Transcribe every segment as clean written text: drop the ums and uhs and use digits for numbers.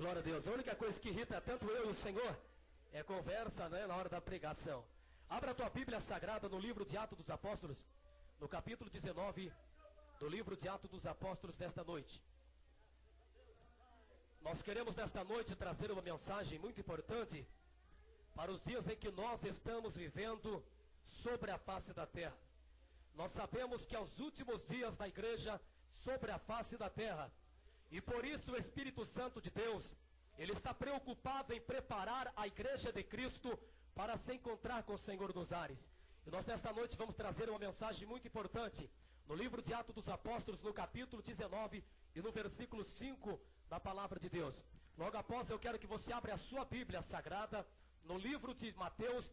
Glória a Deus. A única coisa que irrita tanto eu e o Senhor é conversa, né, na hora da pregação. Abra a tua Bíblia Sagrada no livro de Atos dos Apóstolos, no capítulo 19 do livro de Atos dos Apóstolos desta noite. Nós queremos nesta noite trazer uma mensagem muito importante para os dias em que nós estamos vivendo sobre a face da terra. Nós sabemos que aos últimos dias da igreja sobre a face da terra, e por isso o Espírito Santo de Deus, ele está preocupado em preparar a igreja de Cristo para se encontrar com o Senhor nos ares. E nós nesta noite vamos trazer uma mensagem muito importante no livro de Atos dos Apóstolos, no capítulo 19 e no versículo 5 da palavra de Deus. Logo após eu quero que você abra a sua Bíblia Sagrada no livro de Mateus,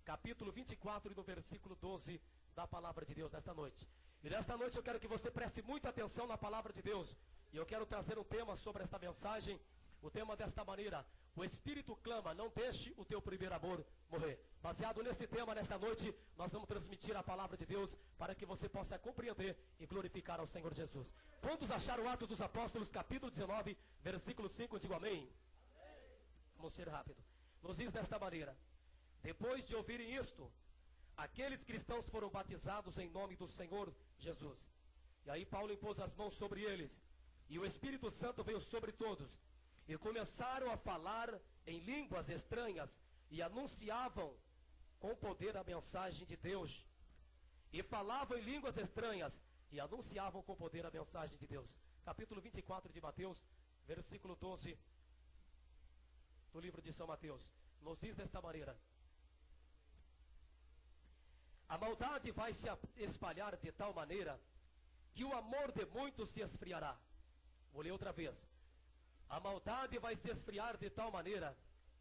capítulo 24 e no versículo 12 da palavra de Deus nesta noite. E nesta noite eu quero que você preste muita atenção na palavra de Deus. E eu quero trazer um tema sobre esta mensagem, o tema desta maneira: o Espírito clama, não deixe o teu primeiro amor morrer. Baseado nesse tema, nesta noite, nós vamos transmitir a palavra de Deus para que você possa compreender e glorificar ao Senhor Jesus. Quantos acharam o Atos dos Apóstolos, capítulo 19, versículo 5, digo amém? Vamos ser rápido. Nos diz desta maneira: depois de ouvirem isto, aqueles cristãos foram batizados em nome do Senhor Jesus. E aí Paulo impôs as mãos sobre eles, e o Espírito Santo veio sobre todos, e começaram a falar em línguas estranhas, e anunciavam com poder a mensagem de Deus. E falavam em línguas estranhas, e anunciavam com poder a mensagem de Deus. Capítulo 24 de Mateus, versículo 12 do livro de São Mateus, nos diz desta maneira: a maldade vai se espalhar de tal maneira que o amor de muitos se esfriará. Vou ler outra vez. A maldade vai se esfriar de tal maneira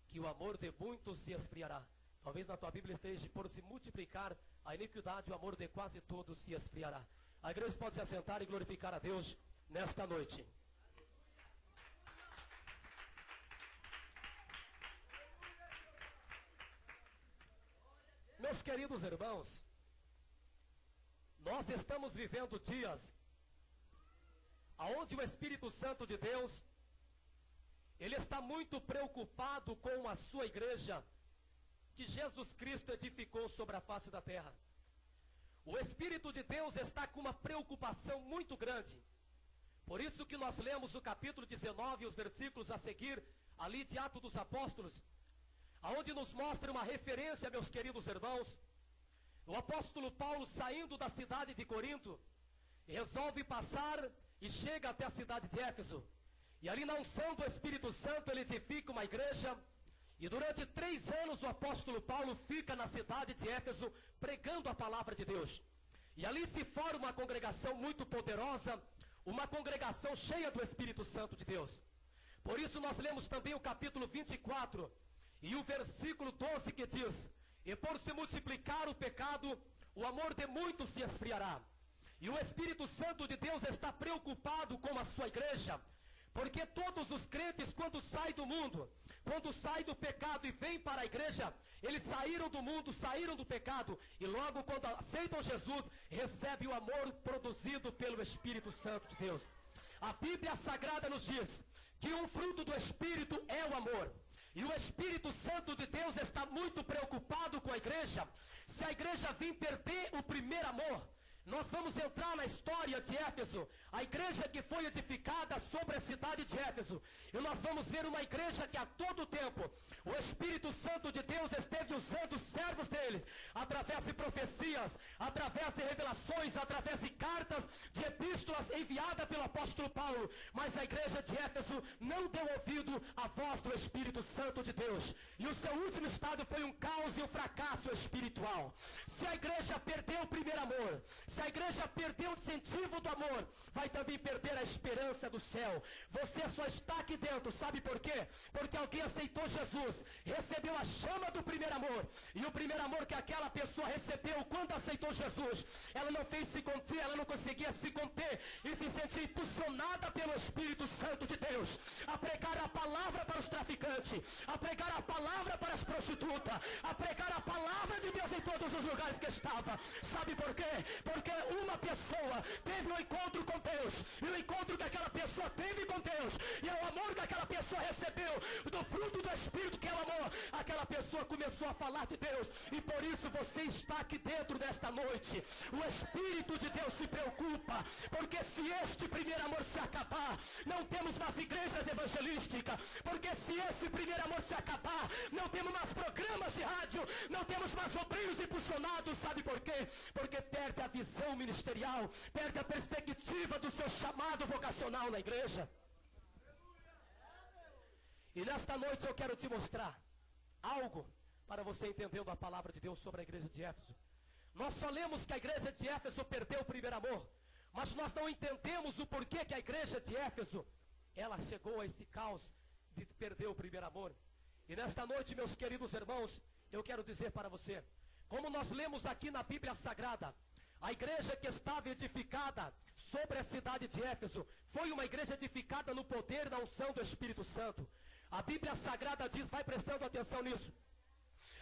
que o amor de muitos se esfriará. Talvez na tua Bíblia esteja: por se multiplicar a iniquidade, o amor de quase todos se esfriará. A igreja pode se assentar e glorificar a Deus nesta noite. Meus queridos irmãos, nós estamos vivendo dias onde o Espírito Santo de Deus, ele está muito preocupado com a sua igreja, que Jesus Cristo edificou sobre a face da terra. O Espírito de Deus está com uma preocupação muito grande. Por isso que nós lemos o capítulo 19 e os versículos a seguir, ali de Atos dos Apóstolos, aonde nos mostra uma referência, meus queridos irmãos. O apóstolo Paulo, saindo da cidade de Corinto, resolve passar e chega até a cidade de Éfeso. E ali na unção do Espírito Santo ele edifica uma igreja. E durante 3 anos o apóstolo Paulo fica na cidade de Éfeso pregando a palavra de Deus. E ali se forma uma congregação muito poderosa, uma congregação cheia do Espírito Santo de Deus. Por isso nós lemos também o capítulo 24 e o versículo 12, que diz: e por se multiplicar o pecado, o amor de muitos se esfriará. E o Espírito Santo de Deus está preocupado com a sua igreja, porque todos os crentes, quando saem do mundo, quando saem do pecado e vêm para a igreja, eles saíram do mundo, saíram do pecado, e logo quando aceitam Jesus, recebem o amor produzido pelo Espírito Santo de Deus. A Bíblia Sagrada nos diz que um fruto do Espírito é o amor. E o Espírito Santo de Deus está muito preocupado com a igreja. Se a igreja vir perder o primeiro amor, nós vamos entrar na história de Éfeso, a igreja que foi edificada sobre a cidade de Éfeso, e nós vamos ver uma igreja que a todo tempo o Espírito Santo de Deus esteve usando os servos deles, através de profecias, através de revelações, através de cartas, de epístolas enviadas pelo apóstolo Paulo. Mas a igreja de Éfeso não deu ouvido à voz do Espírito Santo de Deus, e o seu último estado foi um caos e um fracasso espiritual. Se a igreja perdeu o primeiro amor, se a igreja perdeu o incentivo do amor, vai também perder a esperança do céu. Você só está aqui dentro, sabe por quê? Porque alguém aceitou Jesus, recebeu a chama do primeiro amor, e o primeiro amor que aquela pessoa recebeu quando aceitou Jesus, ela não fez se conter, ela não conseguia se conter e se sentir impulsionada pelo Espírito Santo de Deus a pregar a palavra para os traficantes, a pregar a palavra para as prostitutas, a pregar a palavra de Deus em todos os lugares que estava. Sabe por quê? Porque uma pessoa teve um encontro com Deus, e o encontro que aquela pessoa teve com Deus, e o amor que aquela pessoa recebeu do fruto do Espírito que ela amou, aquela pessoa começou a falar de Deus. E por isso você está aqui dentro desta noite. O Espírito de Deus se preocupa, porque se este primeiro amor se acabar, não temos mais igrejas evangelísticas. Porque se esse primeiro amor se acabar, não temos mais programas de rádio, não temos mais obreiros impulsionados. Sabe por quê? Porque perde a visão ministerial, perde a perspectiva do seu chamado vocacional na igreja. E nesta noite eu quero te mostrar algo para você entendendo a palavra de Deus sobre a igreja de Éfeso. Nós só lemos que a igreja de Éfeso perdeu o primeiro amor, mas nós não entendemos o porquê que a igreja de Éfeso, ela chegou a esse caos de perder o primeiro amor. E nesta noite, meus queridos irmãos, eu quero dizer para você, como nós lemos aqui na Bíblia Sagrada, a igreja que estava edificada sobre a cidade de Éfeso foi uma igreja edificada no poder da unção do Espírito Santo. A Bíblia Sagrada diz, vai prestando atenção nisso,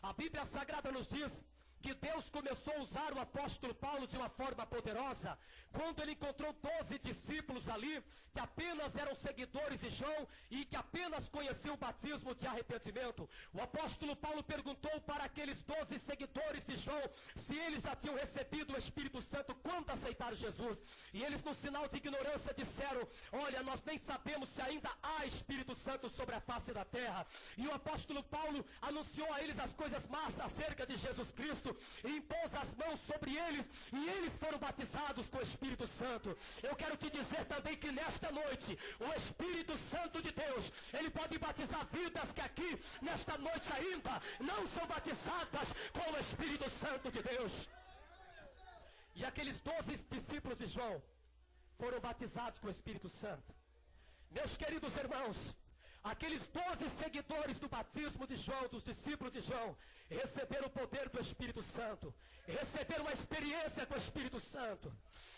a Bíblia Sagrada nos diz que Deus começou a usar o apóstolo Paulo de uma forma poderosa, quando ele encontrou 12 discípulos ali, que apenas eram seguidores de João, e que apenas conheciam o batismo de arrependimento. O apóstolo Paulo perguntou para aqueles 12 seguidores de João, se eles já tinham recebido o Espírito Santo quando aceitaram Jesus, e eles, no sinal de ignorância, disseram, olha, nós nem sabemos se ainda há Espírito Santo sobre a face da terra. E o apóstolo Paulo anunciou a eles as coisas más acerca de Jesus Cristo, e impôs as mãos sobre eles, e eles foram batizados com o Espírito Santo. Eu quero te dizer também que nesta noite, o Espírito Santo de Deus, ele pode batizar vidas que aqui, nesta noite ainda, não são batizadas com o Espírito Santo de Deus. E aqueles 12 discípulos de João foram batizados com o Espírito Santo. Meus queridos irmãos, aqueles 12 seguidores do batismo de João, dos discípulos de João, receberam o poder do Espírito Santo, receberam uma experiência com o Espírito Santo.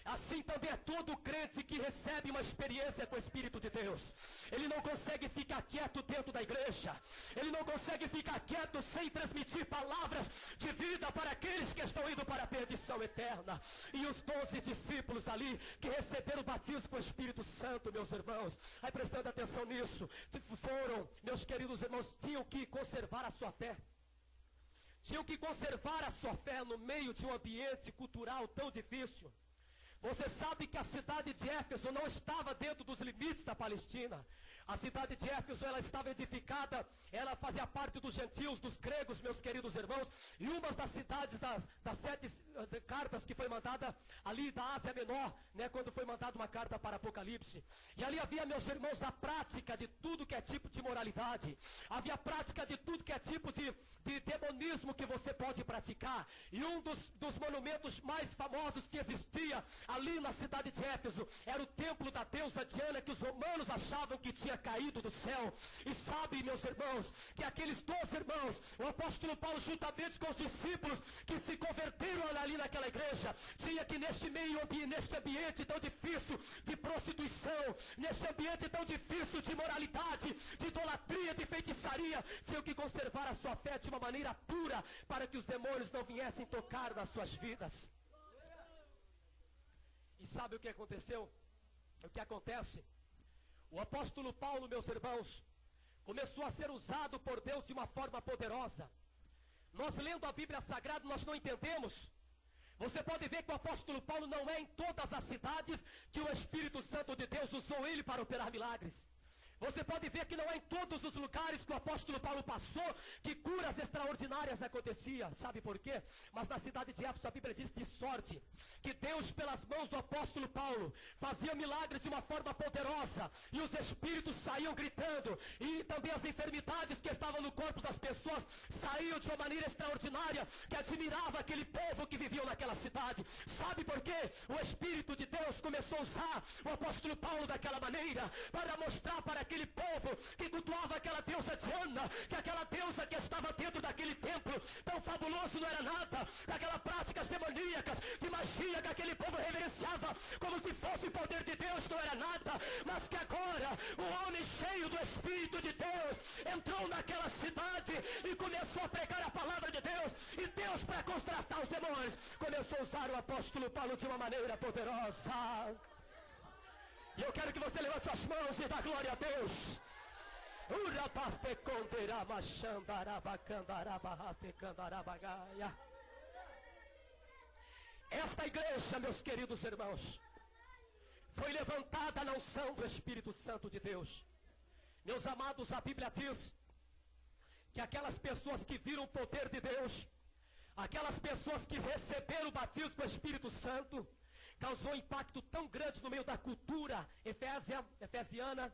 Assim também é todo crente que recebe uma experiência com o Espírito de Deus. Ele não consegue ficar quieto dentro da igreja, ele não consegue ficar quieto sem transmitir palavras de vida para aqueles que estão indo para a perdição eterna. E os 12 discípulos ali, que receberam o batismo com o Espírito Santo, meus irmãos, aí prestando atenção nisso, foram, meus queridos irmãos, tinham que conservar a sua fé. Tinham que conservar a sua fé no meio de um ambiente cultural tão difícil. Você sabe que a cidade de Éfeso não estava dentro dos limites da Palestina. A cidade de Éfeso, ela estava edificada, ela fazia parte dos gentios, dos gregos, meus queridos irmãos, e uma das cidades das 7 cartas que foi mandada ali da Ásia Menor, né, quando foi mandada uma carta para Apocalipse. E ali havia, meus irmãos, a prática de tudo que é tipo de moralidade, havia prática de tudo que é tipo de demonismo que você pode praticar. E um dos monumentos mais famosos que existia ali na cidade de Éfeso era o templo da deusa Diana, que os romanos achavam que tinha caído do céu. E sabe, meus irmãos, que aqueles 12 irmãos, o apóstolo Paulo, juntamente com os discípulos que se converteram ali naquela igreja, tinha que neste ambiente tão difícil de prostituição, neste ambiente tão difícil de moralidade, de idolatria, de feitiçaria, tinham que conservar a sua fé de uma maneira pura, para que os demônios não viessem tocar nas suas vidas. E sabe o que aconteceu? O que acontece? O apóstolo Paulo, meus irmãos, começou a ser usado por Deus de uma forma poderosa. Nós lendo a Bíblia Sagrada, nós não entendemos. Você pode ver que o apóstolo Paulo não é em todas as cidades que o Espírito Santo de Deus usou ele para operar milagres. Você pode ver que não é em todos os lugares que o apóstolo Paulo passou que curas extraordinárias aconteciam. Sabe por quê? Mas na cidade de Éfeso a Bíblia diz de sorte que Deus, pelas mãos do apóstolo Paulo, fazia milagres de uma forma poderosa, e os espíritos saíam gritando, e também as enfermidades que estavam no corpo das pessoas saíam de uma maneira extraordinária, que admirava aquele povo que vivia naquela cidade. Sabe por quê? O Espírito de Deus começou a usar o apóstolo Paulo daquela maneira, para mostrar para aquele povo que cultuava aquela deusa Diana, que aquela deusa que estava dentro daquele templo tão fabuloso não era nada, aquelas práticas demoníacas de magia que aquele povo reverenciava como se fosse o poder de Deus não era nada, mas que agora o homem cheio do Espírito de Deus entrou naquela cidade e começou a pregar a palavra de Deus, e Deus, para contrastar os demônios, começou a usar o apóstolo Paulo de uma maneira poderosa. E eu quero que você levante suas mãos e dá glória a Deus. Esta igreja, meus queridos irmãos, foi levantada na unção do Espírito Santo de Deus. Meus amados, a Bíblia diz que aquelas pessoas que viram o poder de Deus, aquelas pessoas que receberam o batismo com o Espírito Santo, causou um impacto tão grande no meio da cultura efesiana,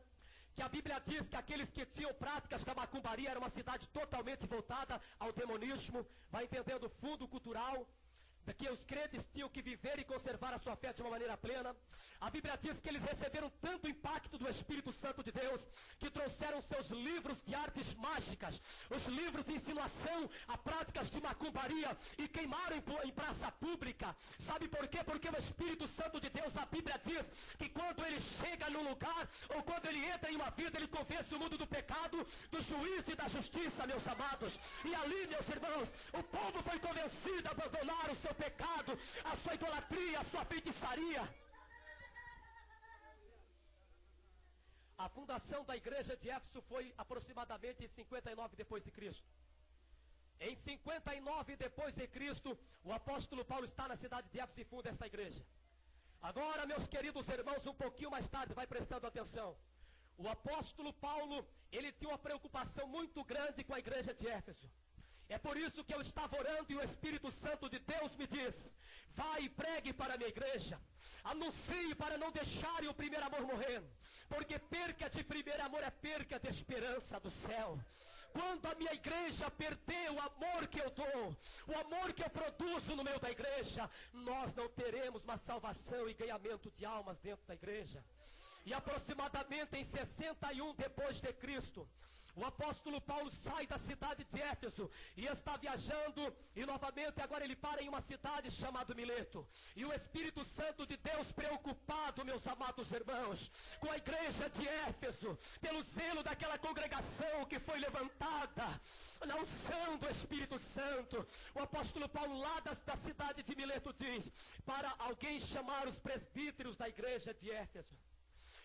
que a Bíblia diz que aqueles que tinham práticas da macumbaria era uma cidade totalmente voltada ao demonismo. Vai entendendo o fundo cultural, que os crentes tinham que viver e conservar a sua fé de uma maneira plena. A Bíblia diz que eles receberam tanto impacto do Espírito Santo de Deus, que trouxeram seus livros de artes mágicas, os livros de insinuação a práticas de macumbaria, e queimaram em praça pública. Sabe por quê? Porque o Espírito Santo de Deus, a Bíblia diz que quando ele chega num lugar, ou quando ele entra em uma vida, ele convence o mundo do pecado, do juízo e da justiça, meus amados. E ali, meus irmãos, o povo foi convencido a abandonar o seu pecado, a sua idolatria, a sua feitiçaria. A fundação da igreja de Éfeso foi aproximadamente em 59 depois de Cristo. Em 59 depois de Cristo, o apóstolo Paulo está na cidade de Éfeso e funda esta igreja. Agora, meus queridos irmãos, um pouquinho mais tarde, vai prestando atenção. O apóstolo Paulo, ele tinha uma preocupação muito grande com a igreja de Éfeso. É por isso que eu estava orando e o Espírito Santo de Deus me diz: vai e pregue para a minha igreja, anuncie para não deixarem o primeiro amor morrer, porque perca de primeiro amor é perca de esperança do céu. Quando a minha igreja perder o amor que eu dou, o amor que eu produzo no meio da igreja, nós não teremos uma salvação e ganhamento de almas dentro da igreja. E aproximadamente em 61 depois de Cristo, o apóstolo Paulo sai da cidade de Éfeso e está viajando, e novamente agora ele para em uma cidade chamada Mileto. E o Espírito Santo de Deus, preocupado, meus amados irmãos, com a igreja de Éfeso, pelo zelo daquela congregação que foi levantada na unção do Espírito Santo, o apóstolo Paulo lá da cidade de Mileto diz para alguém chamar os presbíteros da igreja de Éfeso.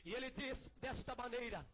E ele diz desta maneira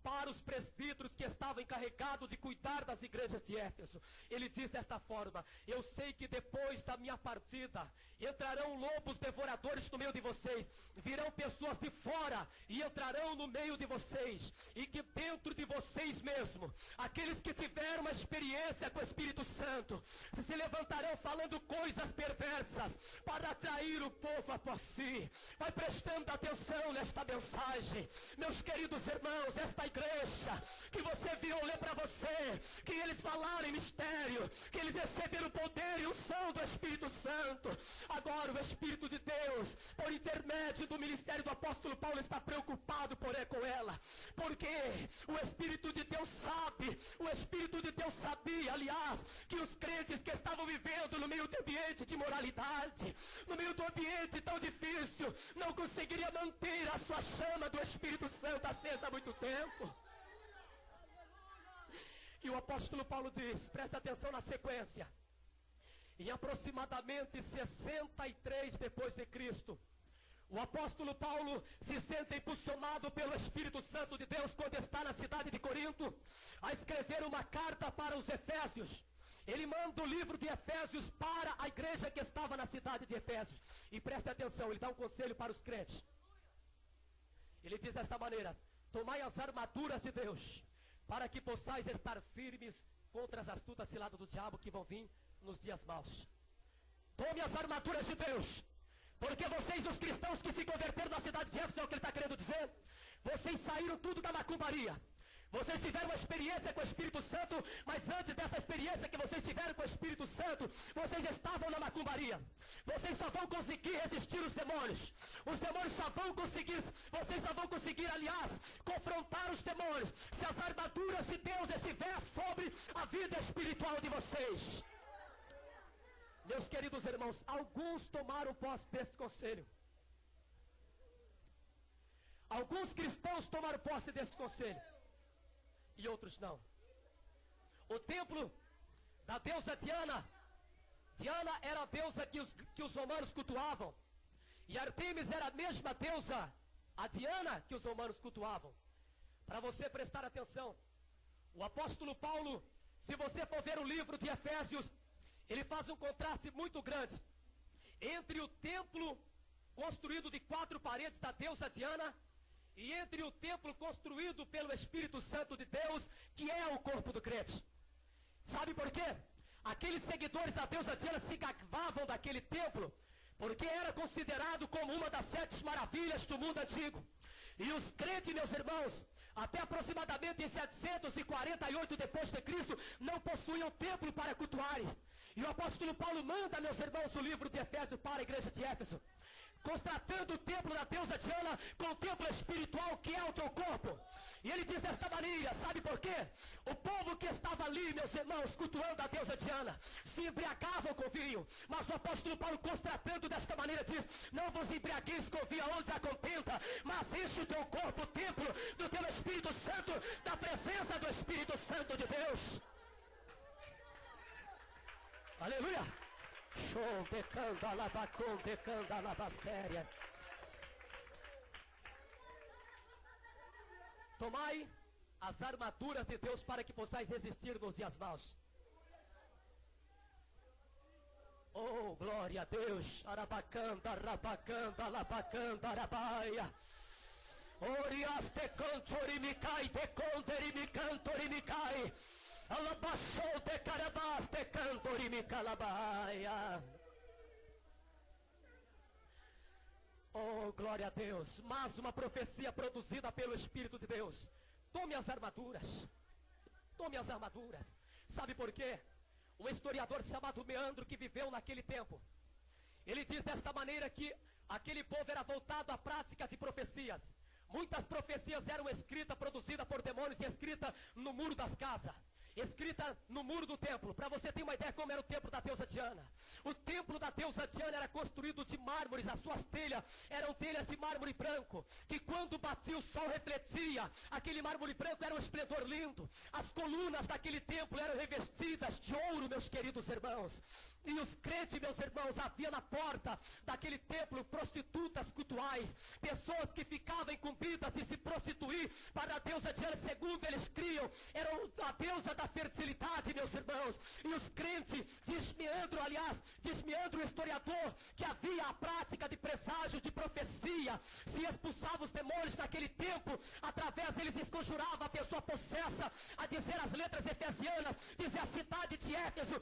para os presbíteros que estavam encarregados de cuidar das igrejas de Éfeso. Ele diz desta forma: eu sei que depois da minha partida entrarão lobos devoradores no meio de vocês, virão pessoas de fora e entrarão no meio de vocês, e que dentro de vocês mesmo, aqueles que tiveram uma experiência com o Espírito Santo, se levantarão falando coisas perversas para atrair o povo após si. Vai prestando atenção nesta mensagem, meus queridos irmãos. Esta igreja que você viu, eu ler para você, que eles falaram em mistério, que eles receberam o poder e o unção do Espírito Santo. Agora o Espírito de Deus, por intermédio do ministério do apóstolo Paulo, está preocupado com ela, porque o Espírito de Deus sabe, o Espírito de Deus sabia, aliás, que os crentes que estavam vivendo no meio do ambiente de moralidade, no meio do ambiente tão difícil, não conseguiria manter a sua chama do Espírito Santo acesa há muito tempo. E o apóstolo Paulo diz, presta atenção na sequência, em aproximadamente 63 depois de Cristo, o apóstolo Paulo se sente impulsionado pelo Espírito Santo de Deus quando está na cidade de Corinto, a escrever uma carta para os Efésios. Ele manda o livro de Efésios para a igreja que estava na cidade de Efésios. E preste atenção, ele dá um conselho para os crentes. Ele diz desta maneira: tomai as armaduras de Deus, para que possais estar firmes contra as astutas ciladas do diabo que vão vir nos dias maus. Tome as armaduras de Deus, porque vocês, os cristãos que se converteram na cidade de Éfeso, é o que ele está querendo dizer, vocês saíram tudo da macumbaria. Vocês tiveram uma experiência com o Espírito Santo, mas antes dessa experiência que vocês tiveram com o Espírito Santo, vocês estavam na macumbaria. Vocês só vão conseguir resistir os demônios. Os demônios só vão conseguir, vocês só vão conseguir, aliás, confrontar os demônios, se as armaduras de Deus estiver sobre a vida espiritual de vocês. Meus queridos irmãos, alguns tomaram posse deste conselho. Alguns cristãos tomaram posse deste conselho, e outros não. O templo da deusa Diana, Diana era a deusa que os romanos cultuavam, e Artemis era a mesma deusa, a Diana, que os romanos cultuavam. Para você prestar atenção, O apóstolo Paulo, se você for ver o livro de Efésios, ele faz um contraste muito grande entre o templo construído de 4 paredes da deusa Diana e entre o templo construído pelo Espírito Santo de Deus, que é o corpo do crente. Sabe por quê? Aqueles seguidores da deusa Diana se gabavam daquele templo, porque era considerado como uma das 7 maravilhas do mundo antigo. E os crentes, meus irmãos, até aproximadamente em 748 depois de Cristo, não possuíam templo para cultuares. E o apóstolo Paulo manda, meus irmãos, o livro de Efésios para a igreja de Éfeso, constatando o templo da deusa Diana com o templo espiritual que é o teu corpo. E ele diz desta maneira, sabe por quê? O povo que estava ali, meus irmãos, cultuando a deusa Diana, se embriagavam com vinho. Mas o apóstolo Paulo, constatando desta maneira, diz: não vos embriagueis com vinho onde há contenda, mas enche o teu corpo, o templo do teu Espírito Santo, da presença do Espírito Santo de Deus. Aleluia! Show de canda labacon de canda labastéria. Tomai as armaduras de Deus para que possais resistir nos dias maus. Oh, glória a Deus. Arabacanta, rabacanta, labacanta, arabaia. Orias te cantorimicai, te conterimicai. Alabachou te carabás, te cantorimicalabaia. Oh, glória a Deus. Mas uma profecia produzida pelo Espírito de Deus. Tome as armaduras. Tome as armaduras. Sabe por quê? Um historiador chamado Meandro, que viveu naquele tempo, ele diz desta maneira que aquele povo era voltado à prática de profecias. Muitas profecias eram escritas, produzidas por demônios e escritas no muro das casas, escrita no muro do templo. Para você ter uma ideia como era o templo da deusa Diana. O templo da deusa Diana era construído de mármores. As suas telhas eram telhas de mármore branco, que quando batia o sol refletia. Aquele mármore branco era um esplendor lindo. As colunas daquele templo eram revestidas de ouro, meus queridos irmãos. E os crentes, meus irmãos, havia na porta daquele templo prostitutas cultuais, pessoas que ficavam incumbidas de se prostituir para a deusa Diana, segundo eles criam, era a deusa da fertilidade, meus irmãos. E os crentes, diz Meandro, o historiador, que havia a prática de presságio, de profecia, se expulsava os demônios naquele tempo, através deles esconjurava a pessoa possessa a dizer as letras efesianas, dizer a cidade de Éfeso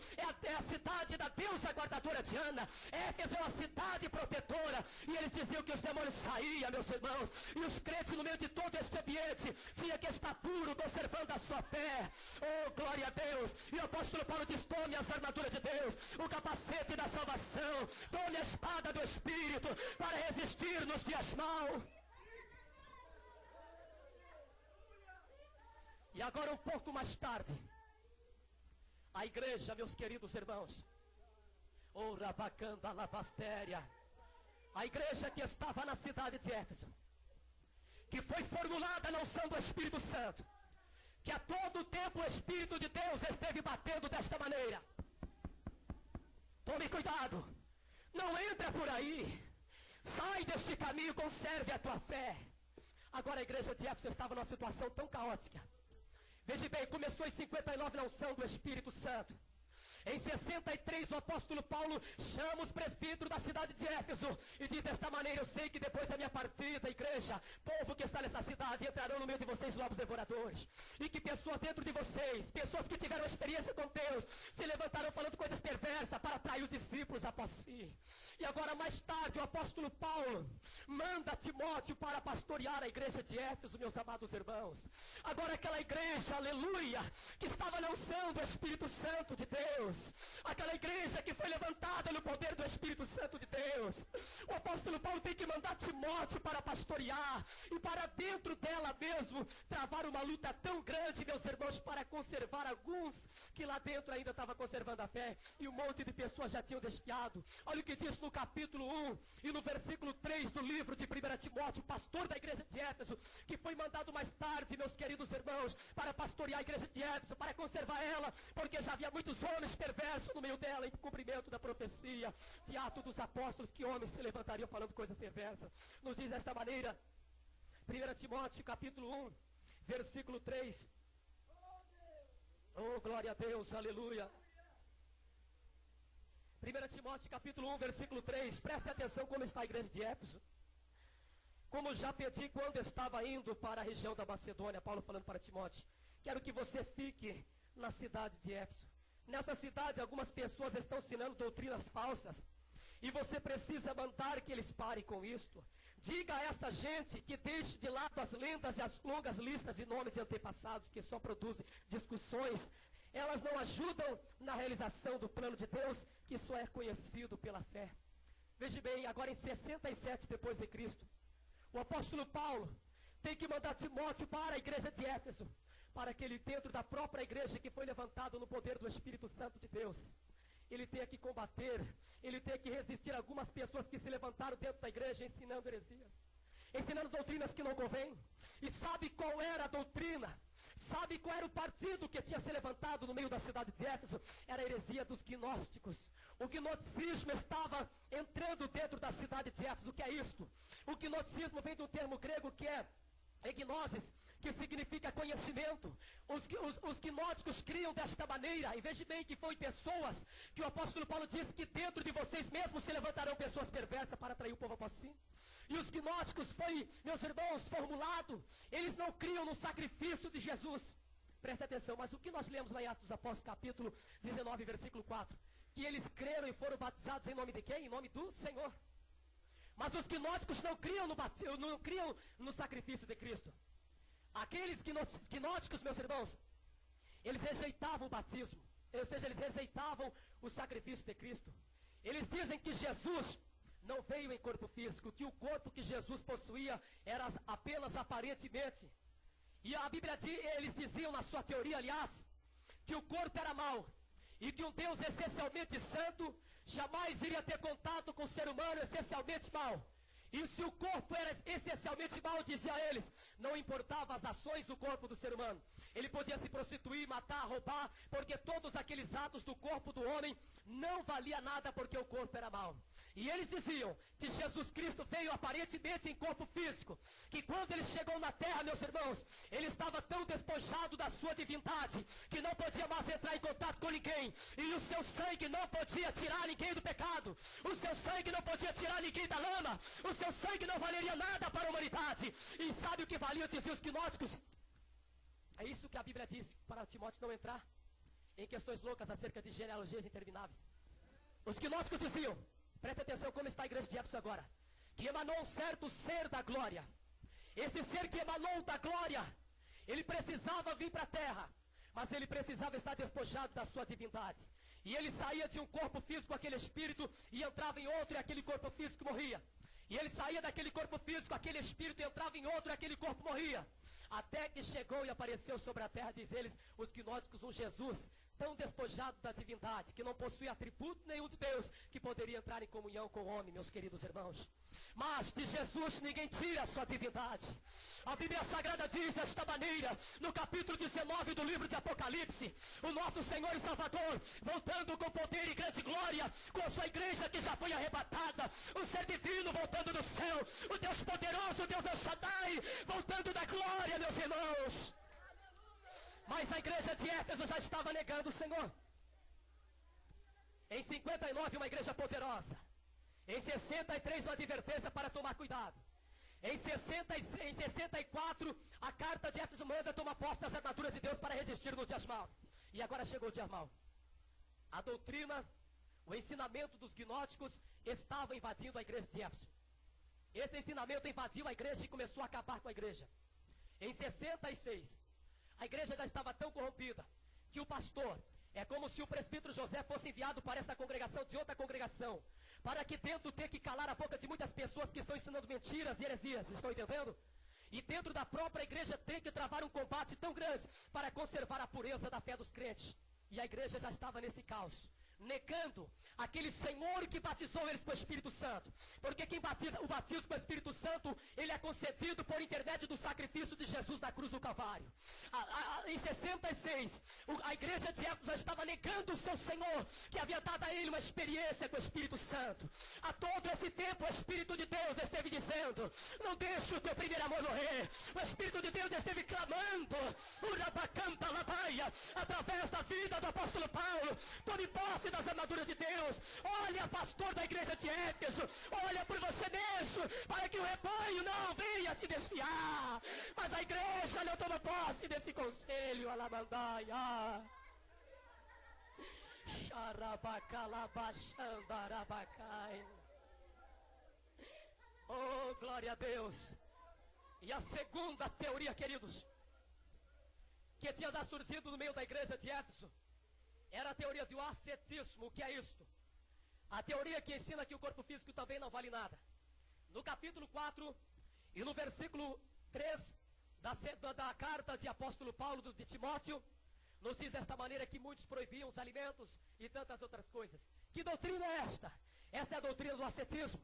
é a cidade da deusa guardadora Diana, Éfeso é uma cidade protetora, e eles diziam que os demônios saíam, meus irmãos, e os crentes no meio de todo este ambiente tinha que estar puro, conservando a sua fé. Oh, glória a Deus. E o apóstolo Paulo diz: tome as armaduras de Deus, o capacete da salvação, tome a espada do Espírito para resistir nos dias maus. E agora, um pouco mais tarde, a igreja, meus queridos irmãos, oh, rabacanda labastéria, a igreja que estava na cidade de Éfeso, que foi formulada na unção do Espírito Santo, que a todo tempo o Espírito de Deus esteve batendo desta maneira. Tome cuidado, não entra por aí, sai deste caminho, conserve a tua fé. Agora a igreja de Éfeso estava numa situação tão caótica. Veja bem, começou em 59 na unção do Espírito Santo. Em 63 o apóstolo Paulo chama os presbíteros da cidade de Éfeso e diz desta maneira: eu sei que depois da minha partida, igreja, povo que está nessa cidade, entrarão no meio de vocês lobos devoradores, e que pessoas dentro de vocês, pessoas que tiveram experiência com Deus, se levantarão falando coisas perversas para atrair os discípulos após si. E agora mais tarde o apóstolo Paulo manda Timóteo para pastorear a igreja de Éfeso, meus amados irmãos. Agora aquela igreja, aleluia, que estava na unção do Espírito Santo de Deus, aquela igreja que foi levantada no poder do Espírito Santo de Deus, o apóstolo Paulo tem que mandar Timóteo para pastorear, e para dentro dela mesmo travar uma luta tão grande, meus irmãos, para conservar alguns que lá dentro ainda estavam conservando a fé, e um monte de pessoas já tinham desviado. Olha o que diz no capítulo 1 e no versículo 3 do livro de 1 Timóteo, pastor da igreja de Éfeso, que foi mandado mais tarde, meus queridos irmãos, para pastorear a igreja de Éfeso, para conservar ela, porque já havia muitos homens perversos no meio dela, em cumprimento da profecia de Atos dos Apóstolos, que homens se levantariam falando coisas perversas. Nos diz desta maneira, 1 Timóteo capítulo 1, versículo 3: Oh, glória a Deus, aleluia. 1 Timóteo capítulo 1, versículo 3. Preste atenção como está a igreja de Éfeso. Como já pedi quando estava indo para a região da Macedônia, Paulo falando para Timóteo, quero que você fique na cidade de Éfeso. Nessa cidade algumas pessoas estão ensinando doutrinas falsas, e você precisa mandar que eles parem com isto. Diga a esta gente que deixe de lado as lendas e as longas listas de nomes de antepassados que só produzem discussões. Elas não ajudam na realização do plano de Deus, que só é conhecido pela fé. Veja bem, agora em 67 depois de Cristo, o apóstolo Paulo tem que mandar Timóteo para a igreja de Éfeso, para que ele, dentro da própria igreja que foi levantado no poder do Espírito Santo de Deus, ele tenha que combater, ele tenha que resistir a algumas pessoas que se levantaram dentro da igreja ensinando heresias, ensinando doutrinas que não convêm. E sabe qual era a doutrina? Sabe qual era o partido que tinha se levantado no meio da cidade de Éfeso? Era a heresia dos gnósticos. O gnosticismo estava entrando dentro da cidade de Éfeso. O que é isto? O gnosticismo vem do termo grego que é egnosis, que significa conhecimento. Os gnósticos criam desta maneira, e veja bem que foi pessoas que o apóstolo Paulo disse que dentro de vocês mesmos se levantarão pessoas perversas para atrair o povo após si. E os gnósticos foi, meus irmãos, formulado, eles não criam no sacrifício de Jesus. Presta atenção, mas o que nós lemos lá em Atos dos Apóstolos, capítulo 19, versículo 4? Que eles creram e foram batizados em nome de quem? Em nome do Senhor. Mas os gnósticos não criam no sacrifício de Cristo. Aqueles gnósticos, meus irmãos, eles rejeitavam o batismo, ou seja, eles rejeitavam o sacrifício de Cristo. Eles dizem que Jesus não veio em corpo físico, que o corpo que Jesus possuía era apenas aparentemente. E a Bíblia diz, eles diziam na sua teoria, aliás, que o corpo era mau, e que um Deus essencialmente santo jamais iria ter contato com o ser humano essencialmente mau. E se o corpo era essencialmente mau, dizia eles, não importava as ações do corpo do ser humano. Ele podia se prostituir, matar, roubar, porque todos aqueles atos do corpo do homem não valia nada porque o corpo era mau. E eles diziam que Jesus Cristo veio aparentemente em corpo físico, que quando ele chegou na terra, meus irmãos, ele estava tão despojado da sua divindade, que não podia mais entrar em contato com ninguém, e o seu sangue não podia tirar ninguém do pecado, o seu sangue não podia tirar ninguém da lama, o seu sangue não valeria nada para a humanidade. E sabe o que valia, diziam os gnósticos? É isso que a Bíblia diz, para Timóteo não entrar em questões loucas acerca de genealogias intermináveis. Os gnósticos diziam, presta atenção como está a igreja de Éfeso agora, que emanou um certo ser da glória. Este ser que emanou da glória, ele precisava vir para a terra, mas ele precisava estar despojado da sua divindade. E ele saía de um corpo físico, aquele espírito, e entrava em outro, e aquele corpo físico morria. E ele saía daquele corpo físico, aquele espírito entrava em outro, e aquele corpo morria. Até que chegou e apareceu sobre a terra, diz eles, os gnósticos, um Jesus tão despojado da divindade, que não possuía atributo nenhum de Deus, que poderia entrar em comunhão com o homem, meus queridos irmãos. Mas de Jesus ninguém tira a sua divindade. A Bíblia Sagrada diz desta maneira, no capítulo 19 do livro de Apocalipse, o nosso Senhor e Salvador, voltando com poder e grande glória, com a sua igreja que já foi arrebatada, o ser divino voltando do céu, o Deus poderoso, o Deus El Shaddai, voltando da glória, meus irmãos. Mas a igreja de Éfeso já estava negando o Senhor. Em 59, uma igreja poderosa. Em 63, uma advertência para tomar cuidado. Em 64, a carta de Éfeso manda tomar posse das armaduras de Deus para resistir nos dias maus. E agora chegou o dia mau. A doutrina, o ensinamento dos gnósticos estava invadindo a igreja de Éfeso. Este ensinamento invadiu a igreja e começou a acabar com a igreja. Em 66, a igreja já estava tão corrompida que o pastor, é como se o presbítero José fosse enviado para essa congregação de outra congregação, para que dentro tenha que calar a boca de muitas pessoas que estão ensinando mentiras e heresias, estão entendendo? E dentro da própria igreja tem que travar um combate tão grande para conservar a pureza da fé dos crentes. E a igreja já estava nesse caos. negando aquele Senhor que batizou eles com o Espírito Santo. Porque quem batiza, o batismo com o Espírito Santo, ele é concedido por intermédio do sacrifício de Jesus na cruz do Calvário. Em 66, a igreja de Éfeso estava negando o seu Senhor, que havia dado a ele uma experiência com o Espírito Santo. A todo esse tempo o Espírito de Deus esteve dizendo: não deixe o teu primeiro amor morrer. O Espírito de Deus esteve clamando, através da vida do apóstolo Paulo: tome posse das armaduras de Deus. Olha, pastor da igreja de Éfeso, olha por você mesmo, para que o rebanho não venha se desfiar. Mas a igreja não toma posse desse conselho. Alamandaia. Oh, glória a Deus. E a segunda teoria, queridos, que tinha surgido no meio da igreja de Éfeso, era a teoria do ascetismo. O que é isto? A teoria que ensina que o corpo físico também não vale nada. No capítulo 4 e no versículo 3 da carta de apóstolo Paulo de Timóteo, nos diz desta maneira que muitos proibiam os alimentos e tantas outras coisas. Que doutrina é esta? Esta é a doutrina do ascetismo,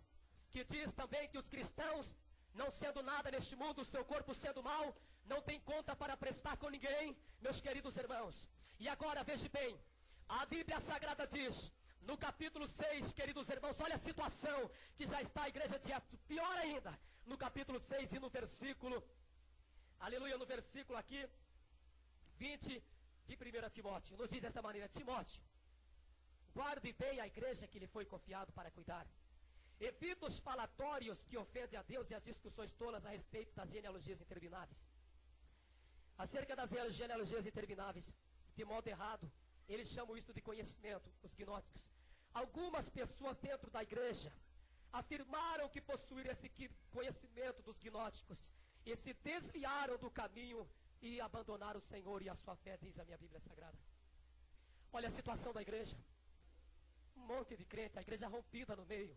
que diz também que os cristãos, não sendo nada neste mundo, seu corpo sendo mau, não tem conta para prestar com ninguém, meus queridos irmãos. E agora, veja bem, a Bíblia Sagrada diz, no capítulo 6, queridos irmãos, olha a situação que já está a igreja de Éfeso, pior ainda, no capítulo 6 e no versículo, aleluia, no versículo aqui, 20 de 1 Timóteo, nos diz desta maneira: Timóteo, guarde bem a igreja que lhe foi confiado para cuidar. Evita os falatórios que ofendem a Deus e as discussões tolas a respeito das genealogias intermináveis. Acerca das genealogias intermináveis, de modo errado, eles chamam isto de conhecimento, os gnósticos. Algumas pessoas dentro da igreja afirmaram que possuíram esse conhecimento dos gnósticos e se desviaram do caminho e abandonaram o Senhor e a sua fé, diz a minha Bíblia Sagrada. Olha a situação da igreja. Um monte de crente, a igreja rompida no meio,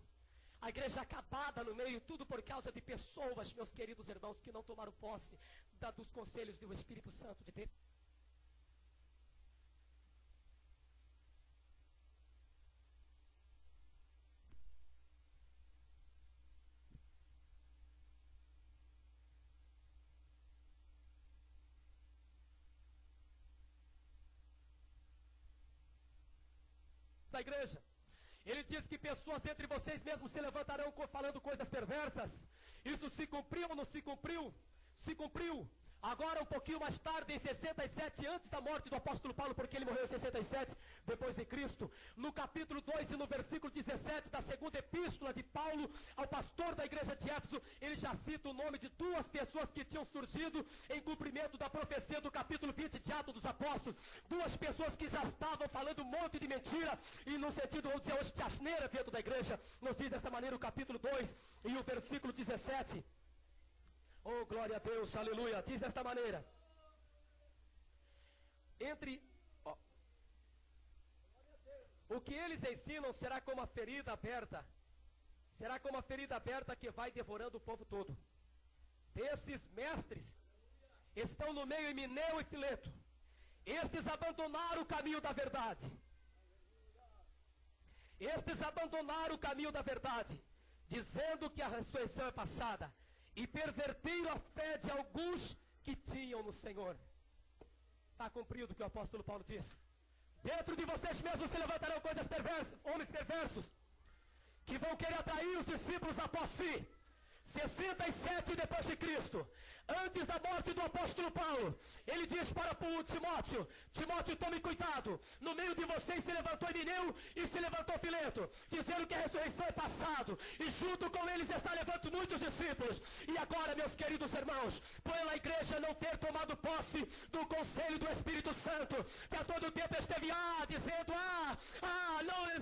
a igreja acabada no meio, tudo por causa de pessoas, meus queridos irmãos, que não tomaram posse dos conselhos do Espírito Santo de Deus. Da igreja, ele diz que pessoas dentre vocês mesmos se levantarão falando coisas perversas. Isso se cumpriu ou não se cumpriu? Se cumpriu. Agora, um pouquinho mais tarde, em 67, antes da morte do apóstolo Paulo, porque ele morreu em 67, depois de Cristo, no capítulo 2 e no versículo 17 da segunda epístola de Paulo ao pastor da igreja de Éfeso, ele já cita o nome de duas pessoas que tinham surgido em cumprimento da profecia do capítulo 20 de Atos dos Apóstolos. Duas pessoas que já estavam falando um monte de mentira, e no sentido, vamos dizer hoje, de asneira dentro da igreja. Nos diz desta maneira o capítulo 2 e o versículo 17. Oh, glória a Deus, aleluia. Diz desta maneira: o que eles ensinam será como a ferida aberta. Será como a ferida aberta que vai devorando o povo todo. Desses mestres estão no meio Himeneu e Fileto. Estes abandonaram o caminho da verdade. Estes abandonaram o caminho da verdade, dizendo que a ressurreição é passada, e perverteram a fé de alguns que tinham no Senhor. Está cumprido o que o apóstolo Paulo disse. Dentro de vocês mesmos se levantarão coisas perversas, homens perversos, que vão querer atrair os discípulos após si. 67 depois de Cristo, antes da morte do apóstolo Paulo, ele diz para Timóteo: Timóteo, tome cuidado, no meio de vocês se levantou Himeneu e se levantou Fileto, dizendo que a ressurreição é passado, e junto com eles está levando muitos discípulos. E agora, meus queridos irmãos, pela igreja não ter tomado posse do conselho do Espírito Santo, que a todo tempo esteve dizendo: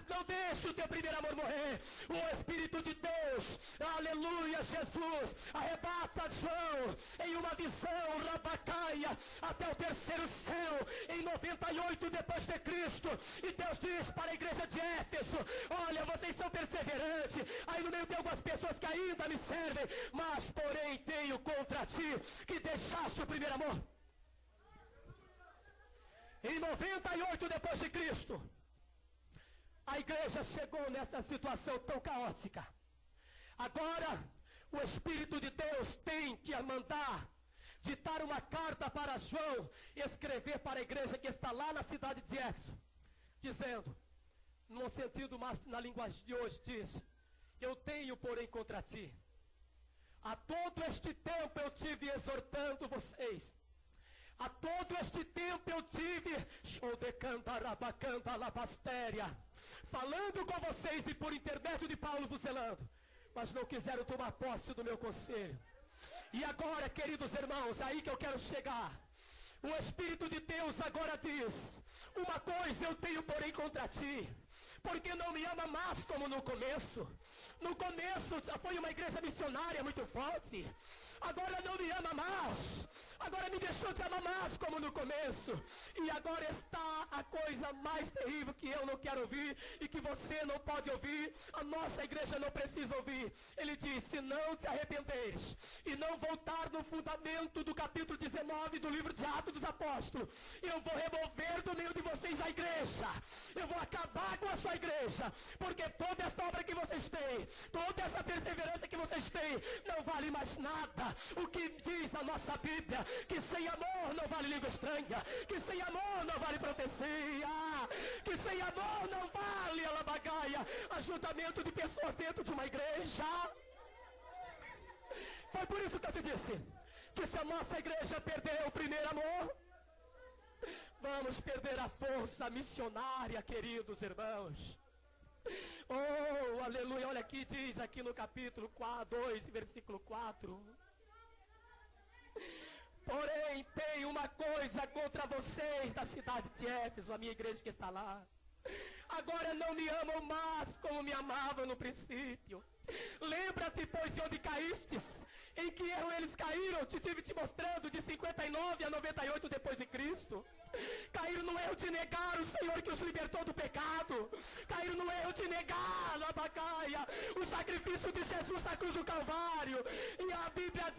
não deixe o teu primeiro amor morrer. O Espírito de Deus, aleluia, Jesus, arrebata João em uma visão, rabacaia, até o terceiro céu, em 98 depois de Cristo. E Deus diz para a igreja de Éfeso: olha, vocês são perseverantes, aí no meio tem algumas pessoas que ainda me servem, mas porém tenho contra ti que deixaste o primeiro amor. Em 98 depois de Cristo, A igreja chegou nessa situação tão caótica. Agora, o Espírito de Deus tem que mandar, ditar uma carta para João, escrever para a igreja que está lá na cidade de Éfeso, dizendo, no sentido mais na linguagem de hoje, diz: eu tenho, porém, contra ti. A todo este tempo eu tive exortando vocês. A todo este tempo eu tive falando com vocês e por intermédio de Paulo vos zelando, mas não quiseram tomar posse do meu conselho. E agora, queridos irmãos, aí que eu quero chegar. O Espírito de Deus agora diz: uma coisa eu tenho, porém, contra ti, porque não me ama mais como no começo. No começo já foi uma igreja missionária muito forte. Agora não me ama mais. Agora me deixou de amar mais como no começo. E agora está a coisa mais terrível que eu não quero ouvir e que você não pode ouvir. A nossa igreja não precisa ouvir. Ele diz: se não te arrependeres e não voltar no fundamento do capítulo 19 do livro de Atos dos Apóstolos, eu vou remover do meio de vocês a igreja. Eu vou acabar com a sua igreja. Porque toda essa obra que vocês têm, toda essa perseverança que vocês têm, não vale mais nada. O que diz a nossa Bíblia? Que sem amor não vale língua estranha, que sem amor não vale profecia, que sem amor não vale alabagaia, ajuntamento de pessoas dentro de uma igreja. Foi por isso que eu te disse que se a nossa igreja perder o primeiro amor, vamos perder a força missionária, queridos irmãos. Oh, aleluia, olha aqui, diz aqui no capítulo 2, versículo 4. Porém, tem uma coisa contra vocês da cidade de Éfeso, a minha igreja que está lá. Agora não me amam mais como me amavam no princípio. Lembra-te, pois, de onde caístes, em que erro eles caíram. Te tive te mostrando de 59 a 98 depois de Cristo. Caíram no erro de negar o Senhor que os libertou do pecado. Caíram no erro de negar o sacrifício de Jesus na cruz do Calvário. E a Bíblia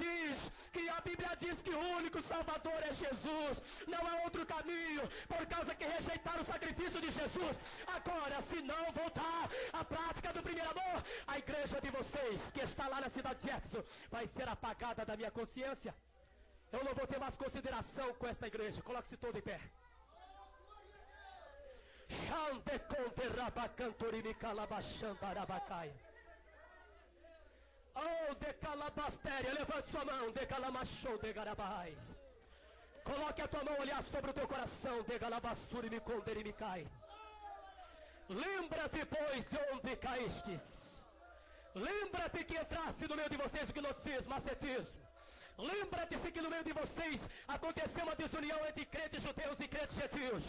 diz que o único Salvador é Jesus. Não há outro caminho, por causa que rejeitaram o sacrifício de Jesus. Agora, se não voltar à prática do primeiro amor, a igreja de vocês, que está lá na cidade de Éfeso, vai ser apagada da minha consciência. Eu não vou ter mais consideração com esta igreja. Coloque-se todo em pé. Oh, decalabastéria, levante sua mão, decalamachou, degarabai. Coloque a tua mão, olhar sobre o teu coração, degalabassuri, me condere, me cai. Lembra-te, pois, de onde caístes. Lembra-te que entraste no meio de vocês o gnosticismo, ascetismo. Lembra-te que no meio de vocês aconteceu uma desunião entre crentes judeus e crentes gentios.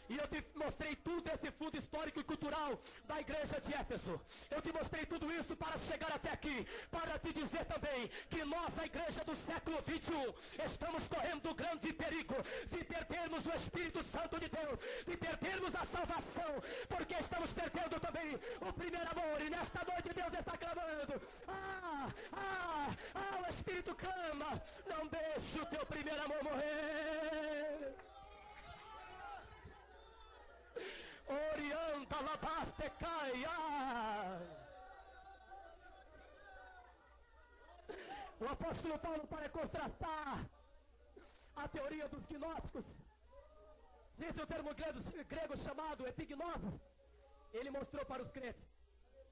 E eu te mostrei tudo esse fundo histórico e cultural da igreja de Éfeso. Eu te mostrei tudo isso para chegar até aqui, para te dizer também que nós, a igreja do século 21, estamos correndo o grande perigo de perdermos o Espírito Santo de Deus, de perdermos a salvação, porque estamos perdendo também o primeiro amor. E nesta noite Deus está clamando: o Espírito clama, não deixe o teu primeiro amor morrer. Orienta labaste caia. O apóstolo Paulo, para contrastar a teoria dos gnósticos, diz o termo grego chamado epignosis. Ele mostrou para os crentes.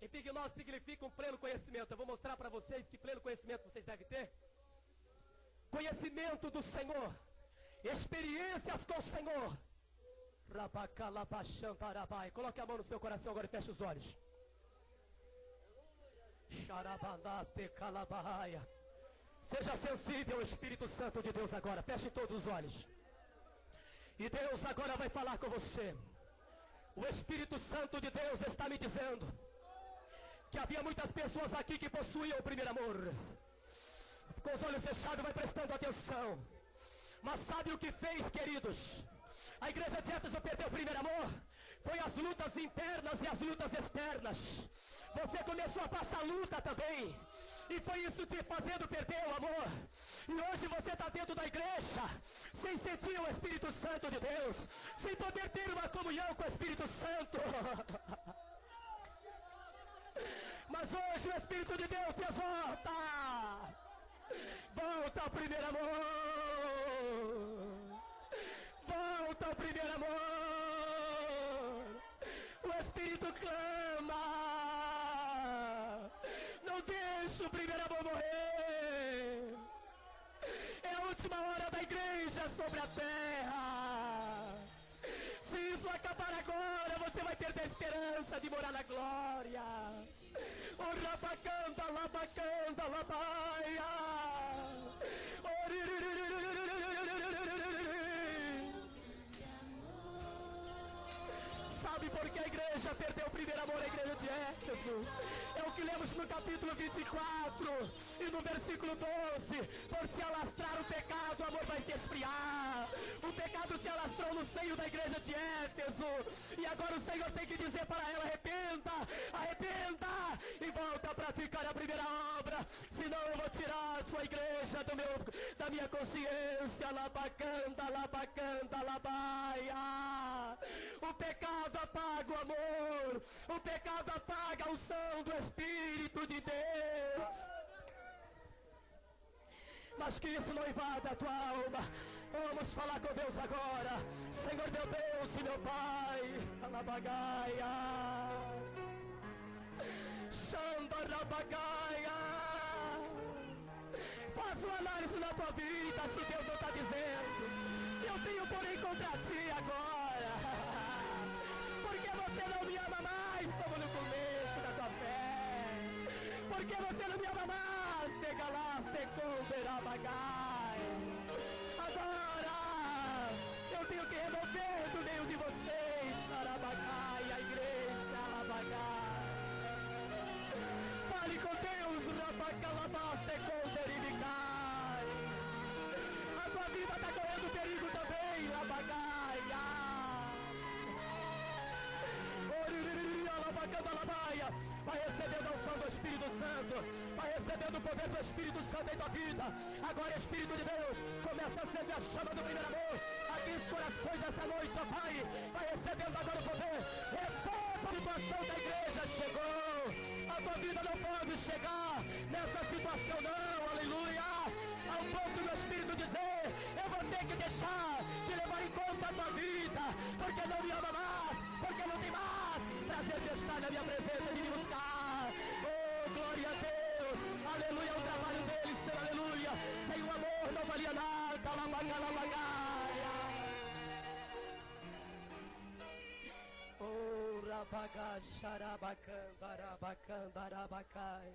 Epignosis significa um pleno conhecimento. Eu vou mostrar para vocês que pleno conhecimento vocês devem ter. Conhecimento do Senhor, experiências com o Senhor. Coloque a mão no seu coração agora e feche os olhos. Seja sensível ao Espírito Santo de Deus agora. Feche todos os olhos. E Deus agora vai falar com você. O Espírito Santo de Deus está me dizendo que havia muitas pessoas aqui que possuíam o primeiro amor. Com os olhos fechados, vai prestando atenção. Mas sabe o que fez, queridos? A igreja de Éfeso perdeu o primeiro amor. Foi as lutas internas e as lutas externas. Você começou a passar luta também. E foi isso te fazendo perder o amor. E hoje você está dentro da igreja, sem sentir o Espírito Santo de Deus, sem poder ter uma comunhão com o Espírito Santo. Mas hoje o Espírito de Deus te exorta. Volta ao primeiro amor. Volta ao primeiro amor. O Espírito clama. Não deixe o primeiro amor morrer. É a última hora da igreja sobre a terra. Se isso acabar agora, você vai perder a esperança de morar na glória. O rabacanda, labacanda, labaia. Sabe por que a igreja perdeu o primeiro amor, a igreja de Éfeso? É o que lemos no capítulo 24 e no versículo 12. Por se alastrar o pecado, o amor vai se esfriar. O pecado se alastrou no seio da igreja de Éfeso. E agora o Senhor tem que dizer para ela: arrependa, arrependa e volta a praticar a primeira obra. Senão eu vou tirar a sua igreja da minha consciência. Labacanda, labacanda, labaia. O pecado apaga o amor. O pecado apaga a unção do Espírito de Deus. Mas que isso não invada a tua alma. Vamos falar com Deus agora. Senhor meu Deus e meu Pai. Alabagaia. Xandarabagaia. Faça uma análise na tua vida, se Deus não está dizendo. Eu tenho porém contra ti agora. Porque você não me ama mais como no começo da tua fé. Porque você não me ama mais. Pegalaste conderabagai. Agora eu tenho que remover do meio de vocês, xarabagai, a igreja, alabagai. Fale com Deus, rabacalabaste conderibicai. A tua vida está correndo perigo também, rabagaia. Vai recebendo a unção do Espírito Santo. Vai recebendo o poder do Espírito Santo em tua vida. Agora, Espírito de Deus, começa a acender a chama do primeiro amor aqui nos corações essa noite, ó Pai. Vai recebendo agora o poder. Receba a situação da igreja. Chegou. A tua vida não pode chegar nessa situação não. Aleluia. Ao ponto do Espírito dizer: eu vou ter que deixar de levar em conta a tua vida, porque não me ama mais, porque não tem mais prazer de estar na minha presença e de me buscar. Oh, glória a Deus. Aleluia. O trabalho dele, seu aleluia. Sem o amor não valia nada. Lamagalamagaia. Oh, rabagaxarabacandarabacandarabacai.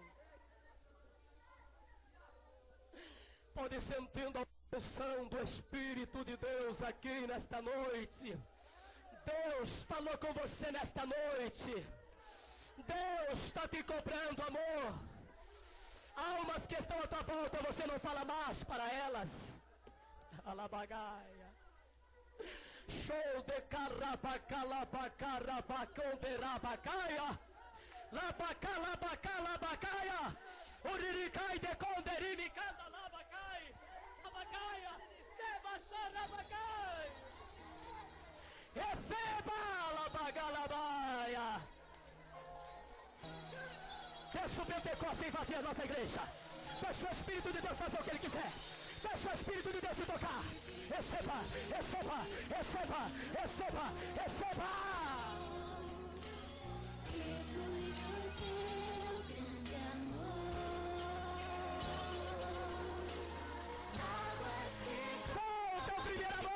Pode sentindo a unção do Espírito de Deus aqui nesta noite. Deus falou com você nesta noite. Deus está te cobrando amor. Almas que estão à tua volta, você não fala mais para elas. Alabagaia. Show de carabacalabacalabaconderabagaia. Labacalabacalabacaia. Uriricai de conderimicanda labacai. Abacaia. Debaixarabacai. Receba labagalabaia. Deixa o Pentecostes invadir a nossa igreja. Deixa o Espírito de Deus fazer o que Ele quiser. Deixa o Espírito de Deus te tocar. Receba, receba, receba, receba, receba. Volta ao primeiro amor.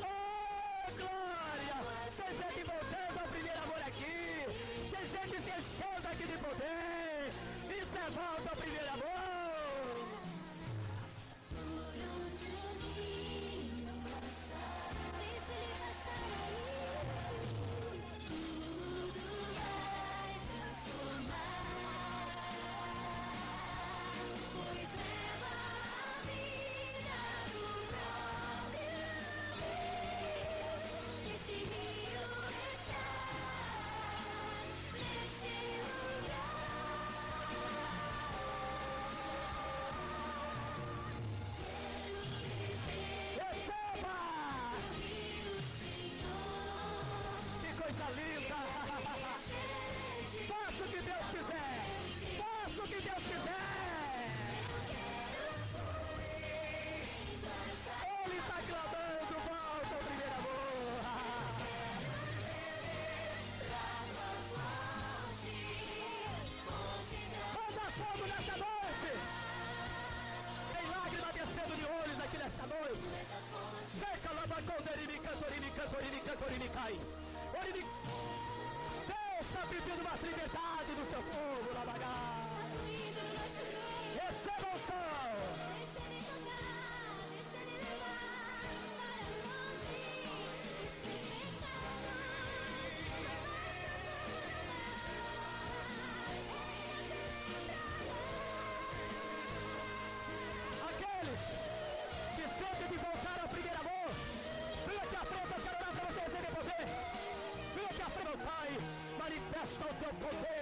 Oh, glória. Tem gente voltando ao primeiro amor aqui. Tem gente se enchendo aqui de poder. Isso é volta ao primeiro amor. Pai. Deus está pedindo mais liberdade do seu povo, Labagá. Receba o sol. Deixa ele levar para longe. Aqueles que sentem de voltar ao primeiro amor, vem aqui à frente, eu quero orar para você receber poder. Vem aqui à frente, meu Pai, manifesta o teu poder.